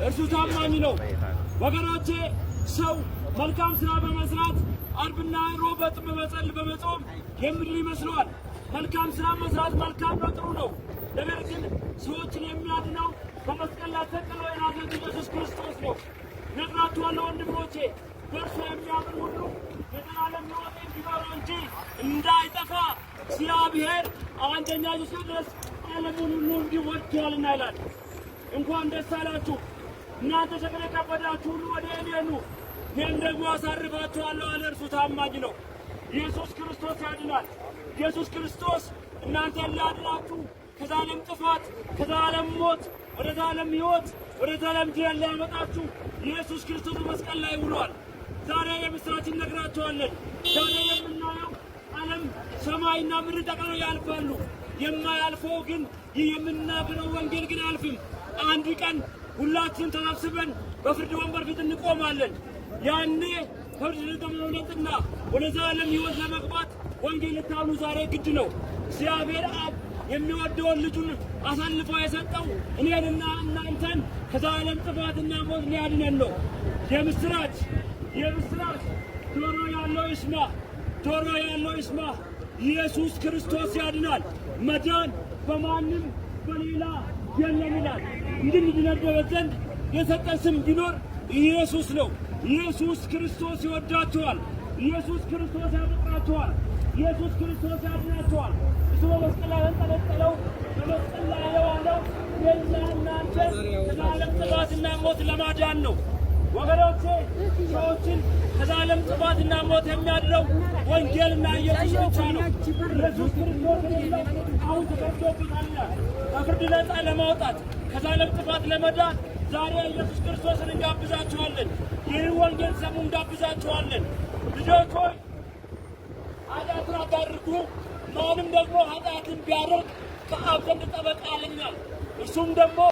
እርሱ ታማኝ ነው። ወገኖቼ ሰው መልካም ስራ በመስራት አርብና ሮብ በመጾም የምድር ይመስለዋል። መልካም ስራ መስራት መልካም ነው፣ ጥሩ ነው። ነገር ግን ሰዎችን የሚያድነው በመስቀል ላይ ተሰቅሎ የናዝሬቱ ኢየሱስ ክርስቶስ ነው። ነግራችኋለሁ ወንድሞቼ፣ በእርሱ የሚያምን ሁሉ የዘላለም ሕይወት እንዲኖረው እንጂ እንዳይጠፋ እግዚአብሔር አንደኛ ኢየሱስ ድረስ ዓለሙን ሁሉ እንዲወዷልና ይላል። እንኳን ደስ አላችሁ እናንተ ሸክም የከበዳችሁ ሁሉ ወደ እኔ ኑ፣ እኔም ደግሞ አሳርፋችኋለሁ አለ። እርሱ ታማኝ ነው። ኢየሱስ ክርስቶስ ያድናል። ኢየሱስ ክርስቶስ እናንተን ሊያድናችሁ ከዘላለም ጥፋት፣ ከዘላለም ሞት ወደ ዘላለም ሕይወት፣ ወደ ዘላለም ድል ሊያመጣችሁ ኢየሱስ ክርስቶስ በመስቀል ላይ ውሏል። ዛሬ የምስራች እነግራችኋለን። ዛሬ የምናየው ዓለም ሰማይና ምድር ጠቅልለው ያልፋሉ። የማያልፈው ግን ይህ የምናገረው ወንጌል ግን አያልፍም። አንድ ቀን ሁላችንም ተሰብስበን በፍርድ ወንበር ፊት እንቆማለን። ያኔ ፍርድ ለመውለጥና ወደ ዘላለም ሕይወት ለመግባት ወንጌል ልታምኑ ዛሬ ግድ ነው። እግዚአብሔር አብ የሚወደውን ልጁን አሳልፎ የሰጠው እኔንና እናንተን ከዘላለም ጥፋትና ሞት ሊያድነን ነው። የምስራች የምስራች! ጆሮ ያለው ይስማ፣ ጆሮ ያለው ይስማ። ኢየሱስ ክርስቶስ ያድናል። መዳን በማንም በሌላ የለም ይላል። እንድንድነበት ዘንድ የሰጠን ስም ቢኖር ኢየሱስ ነው። ኢየሱስ ክርስቶስ ይወዳችኋል። ኢየሱስ ክርስቶስ ያፈቅራችኋል። ኢየሱስ ክርስቶስ ያድናችኋል። እሱ በመስቀል ላይ ተንጠለጠለው፣ በመስቀል ላይ የዋለው የእኛ እናንተ ከዘላለም ጥፋትና ሞት ለማዳን ነው። ወገኖቼ ሰዎችን ከዘላለም ጥፋትና ሞት የሚያድነው ወንጌልና ኢየሱስ ብቻ ነው። ኢየሱስ ክርስቶስ የሌለው አሁን ተፈርዶበታል። ከፍርድ ነፃ ለማውጣት ከዘላለም ጥፋት ለመዳን ዛሬ ኢየሱስ ክርስቶስን እንጋብዛችኋለን። ይህን ወንጌል ሰሙ እንጋብዛችኋለን። ልጆች ሆይ ኃጢአትን አታድርጉ፣ ማንም ደግሞ ኃጢአትን ቢያደርግ ከአብ ዘንድ ጠበቃ አለኛል፣ እርሱም ደግሞ